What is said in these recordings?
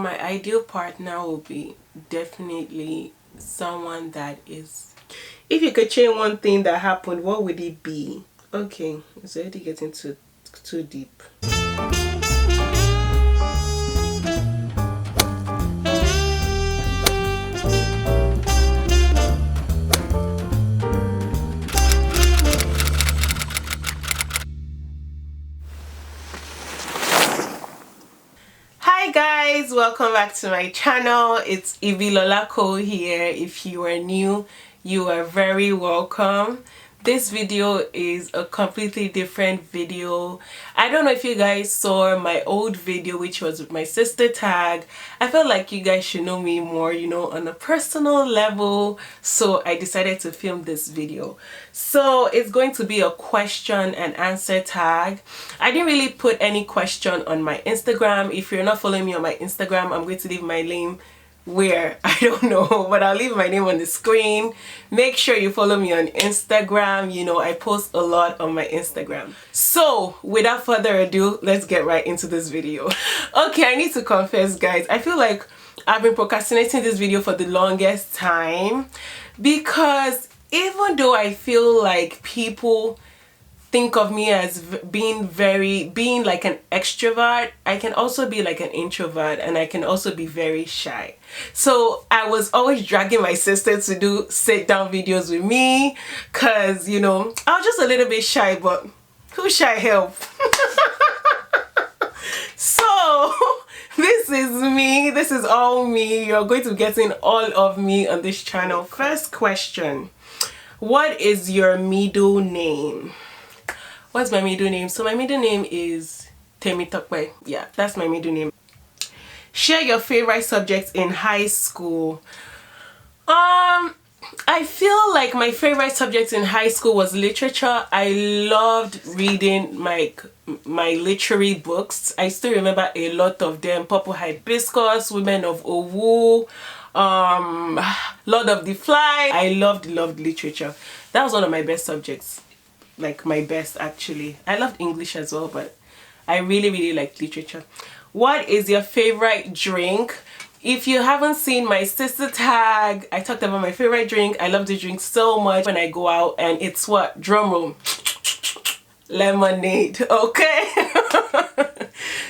my ideal partner will be definitely someone that is... If you could change one thing that happened, what would it be? Okay, it's already getting too deep. Hi guys, welcome back to my channel. It's ibilolademodi here. If you are new, you are very welcome. This video is a completely different video. I don't know if you guys saw my old video, which was with my sister tag. I felt like you guys should know me more, you know, on a personal level, so I decided to film this video. So it's going to be a question and answer tag. I didn't really put any question on my Instagram. If you're not following me on my Instagram, I'm going to leave my name where I don't know, but I'll leave my name on the screen. Make sure you follow me on Instagram. You know, I post a lot on my Instagram. So without further ado, let's get right into this video. Okay, I need to confess guys, I feel like I've been procrastinating this video for the longest time, because even though I feel like people think of me as being like an extrovert, I can also be like an introvert, and I can also be very shy. So I was always dragging my sister to do sit down videos with me, cause you know, I was just a little bit shy, but who shy help? So this is me, this is all me. You're going to be getting all of me on this channel. First question, what is your middle name? What's my middle name? So my middle name is Temitokwe. Yeah, that's my middle name. Share your favorite subjects in high school. I feel like my favorite subject in high school was literature. I loved reading my literary books. I still remember a lot of them. Purple Hibiscus, Women of Owu, Lord of the Fly. I loved literature. That was one of my best subjects. Like my best actually. I loved English as well, but I really liked literature. What is your favorite drink? If you haven't seen my sister tag, I talked about my favorite drink. I love the drink so much when I go out, and it's what? Drum roll. Lemonade, okay?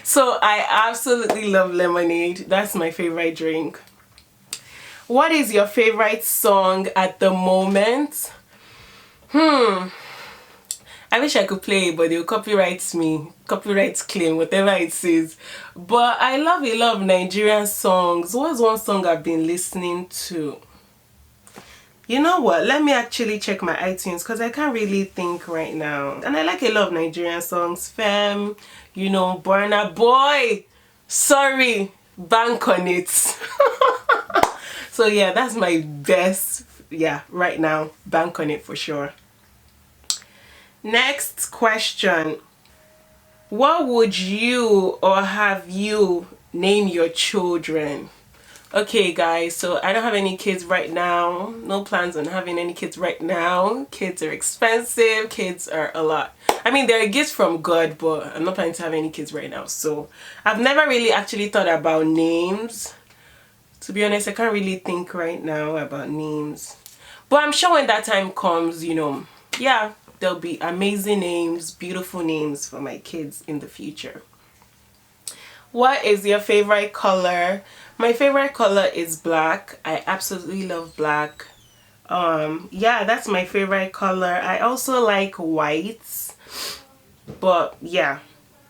So I absolutely love lemonade. That's my favorite drink. What is your favorite song at the moment? I wish I could play it, but they'll copyright me. Copyright claim, whatever it says. But I love a lot of Nigerian songs. What's one song I've been listening to? You know what? Let me actually check my iTunes, because I can't really think right now. And I like a lot of Nigerian songs. Femme, you know, Burna Boy. Sorry, bank on it. So yeah, that's my best. Yeah, right now, bank on it for sure. Next question. What would you or have you name your children? Okay guys, so I don't have any kids right now. No plans on having any kids right now. Kids are expensive. Kids are a lot. I mean, they're a gift from God, but I'm not planning to have any kids right now. So I've never really actually thought about names. To be honest, I can't really think right now about names. But I'm sure when that time comes, you know, yeah, there'll be amazing names, beautiful names for my kids in the future. What is your favorite color? My favorite color is black. I absolutely love black. Yeah, that's my favorite color. I also like whites, but yeah,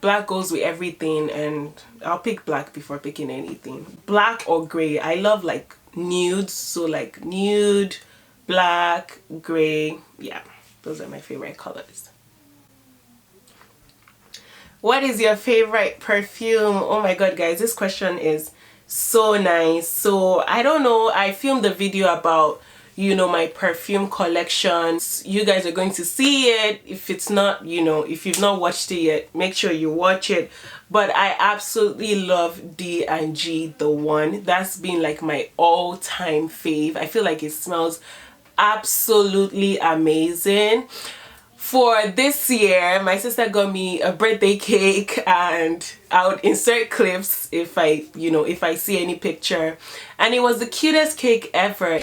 black goes with everything, and I'll pick black before picking anything. Black or gray. I love like nudes, so like nude, black, gray. Yeah, those are my favorite colors. What is your favorite perfume? Oh my god guys, this question is so nice. So I don't know, I filmed a video about, you know, my perfume collections. You guys are going to see it. If it's not, you know, if you've not watched it yet, make sure you watch it. But I absolutely love D&G The One. That's been like my all-time fave. I feel like it smells absolutely amazing. for this year, my sister got me a birthday cake, and I would insert clips if I see any picture, and it was the cutest cake ever.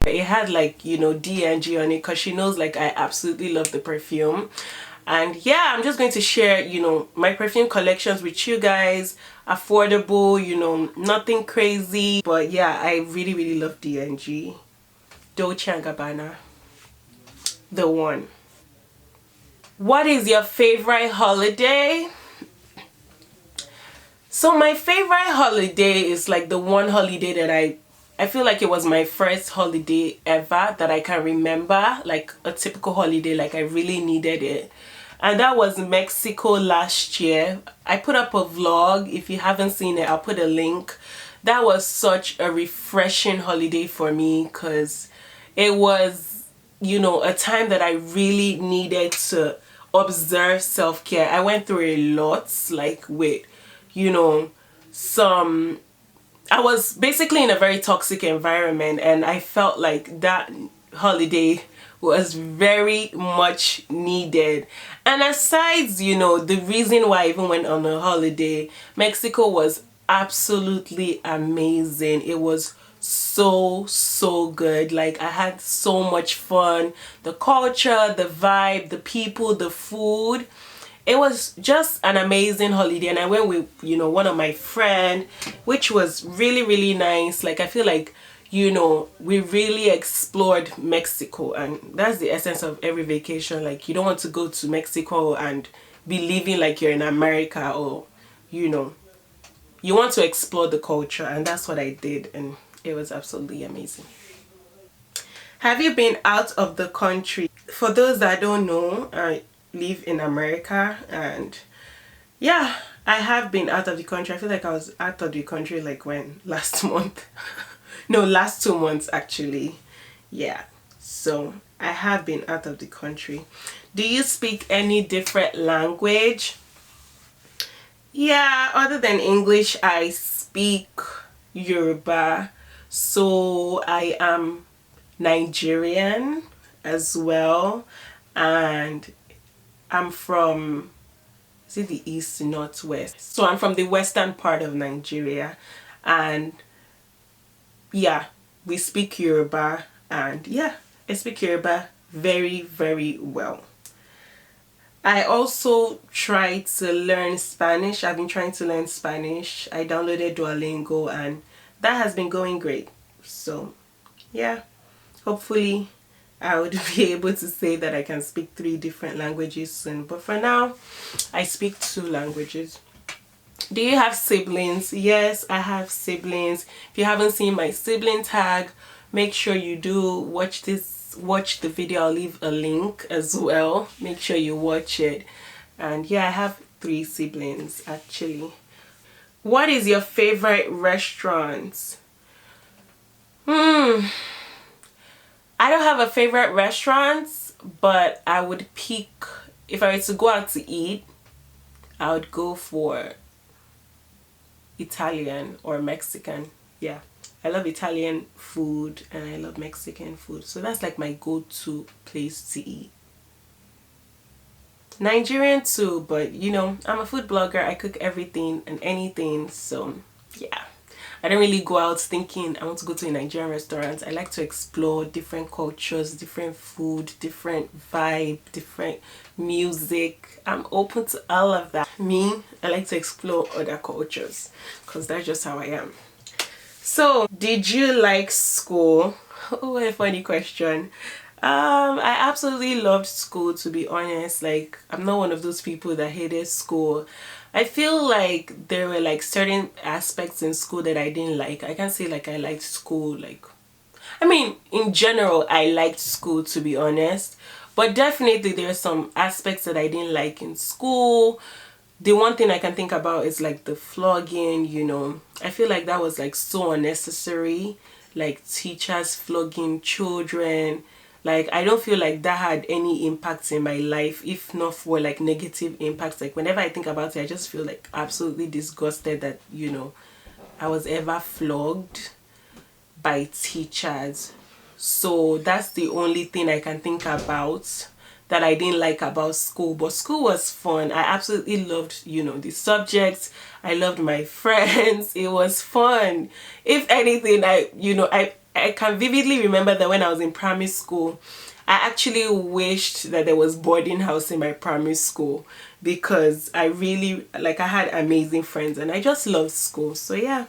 It had like D&G on it because she knows like I absolutely love the perfume. And yeah, I'm just going to share my perfume collections with you guys. Affordable, nothing crazy, but yeah, I really love D&G. Dolce & Gabbana, the one. What is your favorite holiday? So my favorite holiday is like the one holiday that I feel like it was my first holiday ever that I can remember, like a typical holiday, like I really needed it. And that was Mexico last year. I put up a vlog. If you haven't seen it, I'll put a link. That was such a refreshing holiday for me because it was, a time that I really needed to observe self-care. I went through a lot, like with, I was basically in a very toxic environment, and I felt like that holiday was very much needed. And aside, the reason why I even went on a holiday, Mexico was absolutely amazing. It was so good. Like I had so much fun. The culture, the vibe, the people, the food. It was just an amazing holiday, and I went with one of my friend, which was really nice. Like I feel like we really explored Mexico, and that's the essence of every vacation. Like you don't want to go to Mexico and be living like you're in America, or you want to explore the culture, and that's what I did, and it was absolutely amazing. Have you been out of the country? For those that don't know, I live in America, and yeah, I have been out of the country. I feel like I was out of the country like when last month. No, last 2 months actually. Yeah, so I have been out of the country. Do you speak any different language? Yeah, other than English, I speak Yoruba. So I am Nigerian as well, and I'm from, is it the east, northwest? So I'm from the western part of Nigeria, and yeah, we speak Yoruba, and yeah, I speak Yoruba very well. I also tried to learn Spanish. I've been trying to learn Spanish. I downloaded Duolingo, and that has been going great. So yeah, hopefully I would be able to say that I can speak 3 different languages soon. But for now, I speak 2 languages. Do you have siblings? Yes, I have siblings. If you haven't seen my sibling tag, make sure you do watch the video. I'll leave a link as well. Make sure you watch it. And yeah, I have 3 siblings actually. What is your favorite restaurant? I don't have a favorite restaurant, but I would pick, if I were to go out to eat, I would go for Italian or Mexican. Yeah, I love Italian food and I love Mexican food, so that's like my go-to place to eat. Nigerian too, but I'm a food blogger. I cook everything and anything, so yeah, I don't really go out thinking I want to go to a Nigerian restaurant. I like to explore different cultures, different food, different vibe, different music. I'm open to all of that. Me, I like to explore other cultures because that's just how I am. So, did you like school? Oh, what a funny question. I absolutely loved school, to be honest. Like, I'm not one of those people that hated school. I feel like there were like certain aspects in school that I didn't like. I can't say like I liked school, like, I mean, in general, I liked school, to be honest. But definitely there are some aspects that I didn't like in school. The one thing I can think about is like the flogging, I feel like that was like so unnecessary. Like teachers flogging children. Like, I don't feel like that had any impact in my life, if not for like negative impacts. Like, whenever I think about it, I just feel like absolutely disgusted that, you know, I was ever flogged by teachers. So that's the only thing I can think about that I didn't like about school. But school was fun. I absolutely loved, you know, the subjects. I loved my friends. It was fun. If anything, I can vividly remember that when I was in primary school, I actually wished that there was boarding house in my primary school, because I really, like, I had amazing friends and I just loved school. So yeah.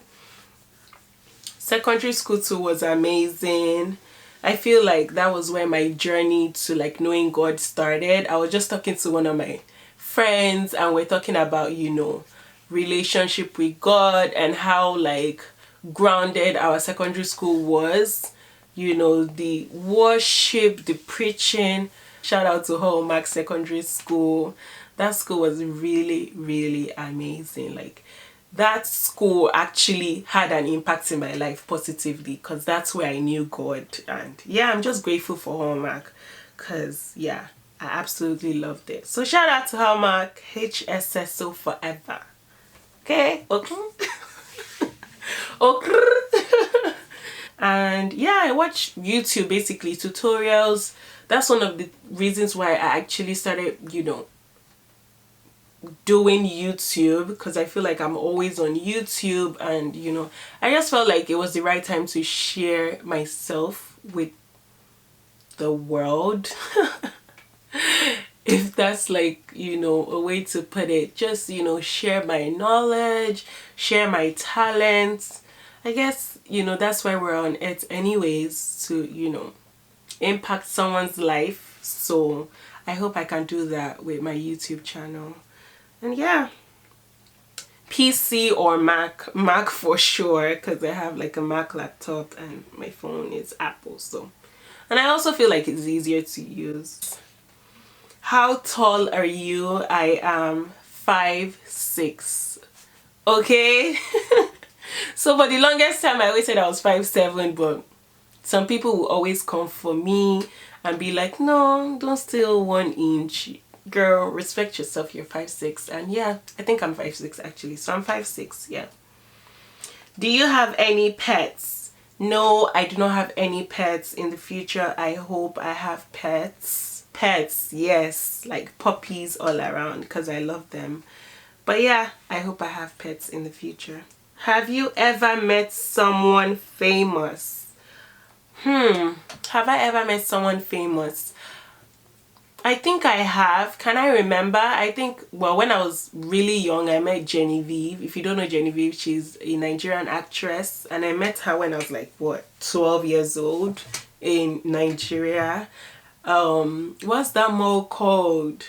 Secondary school too was amazing. I feel like that was where my journey to like knowing God started. I was just talking to one of my friends and we're talking about, you know, relationship with God and how like grounded our secondary school was. You know, the worship, the preaching. Shout out to Hallmark Secondary School. That school was really, really amazing. Like, that school actually had an impact in my life positively, because that's where I knew God. And yeah, I'm just grateful for Hallmark, because yeah, I absolutely loved it. So shout out to Hallmark, HSSO forever. Okay? Okay. Okay. And yeah, I watch YouTube, basically tutorials. That's one of the reasons why I actually started, you know, doing YouTube, because I feel like I'm always on YouTube, and you know, I just felt like it was the right time to share myself with the world. If that's like, you know, a way to put it, just, you know, share my knowledge, share my talents. I guess, you know, that's why we're on it anyways, to, you know, impact someone's life. So I hope I can do that with my YouTube channel. And yeah, PC or Mac for sure, because I have like a Mac laptop and my phone is Apple. So, and I also feel like it's easier to use. How tall are you? I am 5'6". Okay. So for the longest time I always said I was 5'7", but some people will always come for me and be like, no, don't steal 1 inch. Girl, respect yourself, you're 5'6". And yeah, I think I'm 5'6" actually. So I'm 5'6", yeah. Do you have any pets? No, I do not have any pets. In the future, I hope I have pets. Pets, yes, like puppies all around, because I love them. But yeah, I hope I have pets in the future. Have you ever met someone famous? Have I ever met someone famous? I think I have. Can I remember? I think, well, when I was really young, I met Genevieve. If you don't know Genevieve, she's a Nigerian actress. And I met her when I was like, what, 12 years old in Nigeria. What's that mall called?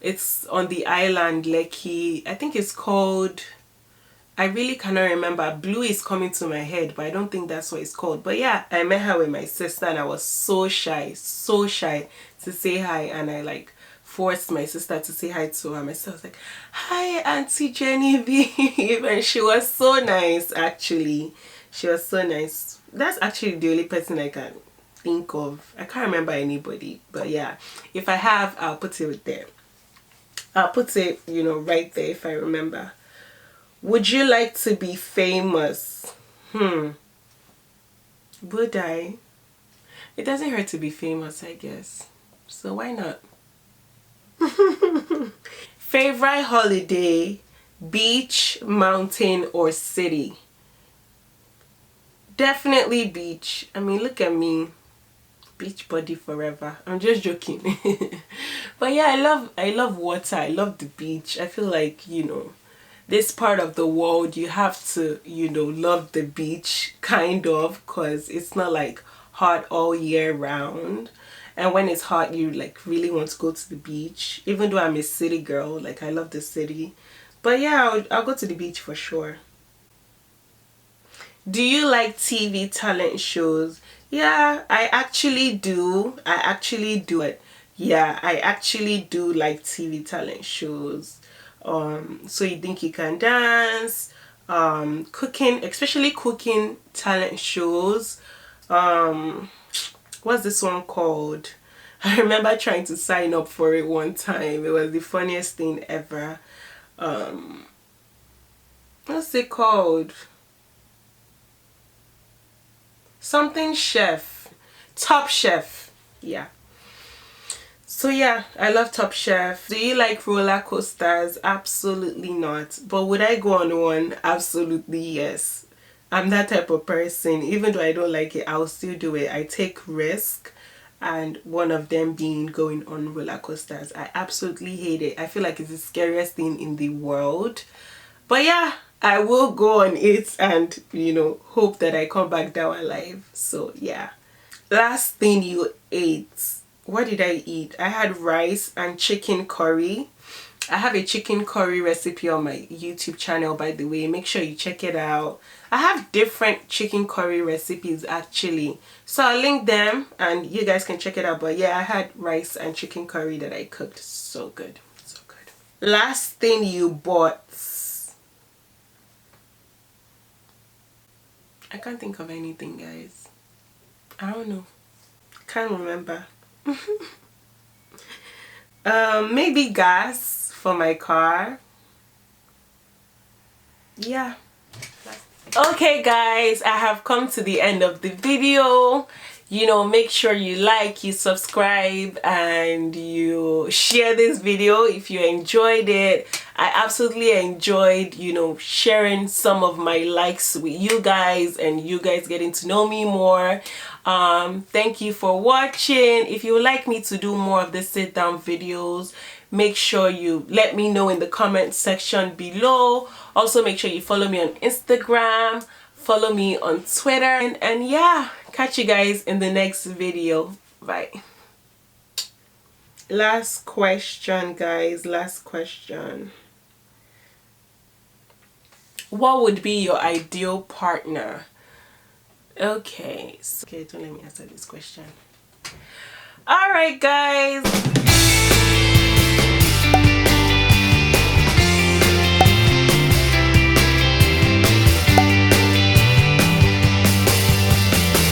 It's on the island, Lekki. I think it's called... I really cannot remember. Blue is coming to my head, but I don't think that's what it's called. But yeah, I met her with my sister and I was so shy to say hi, and I like forced my sister to say hi to her. My sister was like, hi, Auntie Genevieve. And she was so nice, actually. She was so nice. That's actually the only person I can think of. I can't remember anybody, but yeah, if I have, I'll put it there. I'll put it, you know, right there if I remember. Would you like to be famous? Would I? It doesn't hurt to be famous, I guess. So why not? Favorite holiday? Beach, mountain, or city? Definitely beach. I mean, look at me. Beach body forever. I'm just joking. But yeah, I love water. I love the beach. I feel like, you know, this part of the world, you have to, you know, love the beach, kind of, because it's not like hot all year round. And when it's hot, you like really want to go to the beach. Even though I'm a city girl, like I love the city. But yeah, I'll go to the beach for sure. Do you like TV talent shows? Yeah, I actually do. It. Yeah, I actually do like TV talent shows. So You Think You Can Dance, cooking, especially cooking talent shows. what's this one called? I remember trying to sign up for it one time. It was the funniest thing ever. What's it called? Something Chef. Top Chef. Yeah. So yeah, I love Top Chef. Do you like roller coasters? Absolutely not. But would I go on one? Absolutely yes. I'm that type of person. Even though I don't like it, I'll still do it. I take risk, and one of them being going on roller coasters. I absolutely hate it. I feel like it's the scariest thing in the world. But yeah, I will go on it and, you know, hope that I come back down alive. So yeah. Last thing you ate. What did I eat? I had rice and chicken curry. I have a chicken curry recipe on my YouTube channel, by the way. Make sure you check it out. I have different chicken curry recipes actually, so I'll link them and you guys can check it out. But yeah, I had rice and chicken curry that I cooked. So good, so good. Last thing you bought. I can't think of anything, guys. I don't know. Can't remember. Maybe gas for my car. Yeah. Okay guys, I have come to the end of the video. You know, make sure you like, you subscribe, and you share this video if you enjoyed it. I absolutely enjoyed, you know, sharing some of my likes with you guys and you guys getting to know me more. Thank you for watching. If you would like me to do more of the sit down videos, make sure you let me know in the comment section below. Also make sure you follow me on Instagram, follow me on Twitter, and yeah, catch you guys in the next video. Bye. Last question, guys. Last question. What would be your ideal partner? Okay, don't let me answer this question. All right, guys.